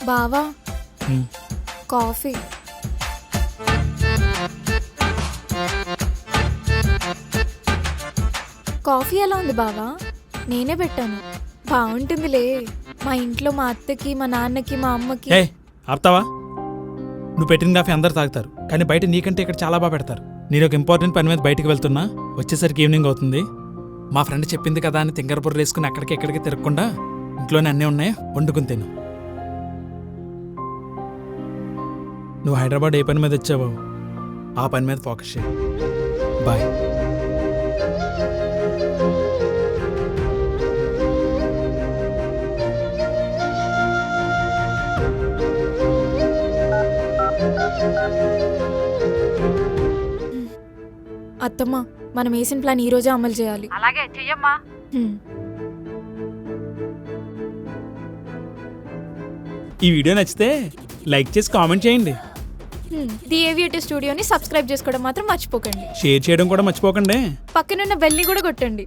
బావా హ్మ్. Coffee. Coffee ఎలా ఉంది బావా? నేనే పెట్టాను. బాగుంటుందిలే. మా ఇంట్లో మా అత్తకి, మా నాన్నకి, మా అమ్మకి. ఏ ఆపుతావా? నువ్వు పెట్టిన కాఫీ అందరు తాగుతారు, కానీ బయట నీకంటే ఇక్కడ చాలా బాగా పెడతారు. నేను ఒక ఇంపార్టెంట్ పని మీద బయటకు వెళ్తున్నా, వచ్చేసరికి ఈవినింగ్ అవుతుంది. మా ఫ్రెండ్ చెప్పింది కదా అని తింగరబుర్ర వేసుకుని అక్కడికి ఎక్కడికి తిరగకుండా ఇంట్లోనే అన్నీ ఉన్నాయి, వండుకుని తిను. నువ్వు హైదరాబాద్ ఏ పని మీద వచ్చావో ఆ పని మీద ఫోకస్ చేయి. బాయ్. అత్తమ్మ, మనం వేసిన ప్లాన్ ఈ రోజే అమలు చేయాలి. అలాగే చెయ్యమ్మా. హ్మ్. ఈ వీడియో నచ్చితే లైక్ చేసి కామెంట్ చేయండి, ది ఏవియేటర్ స్టూడియోని సబ్స్క్రైబ్ చేసుకోవడం మాత్రం మర్చిపోకండి. షేర్ చేయడం కూడా మర్చిపోకండి. పక్కనున్న బెల్ని కూడా కొట్టండి.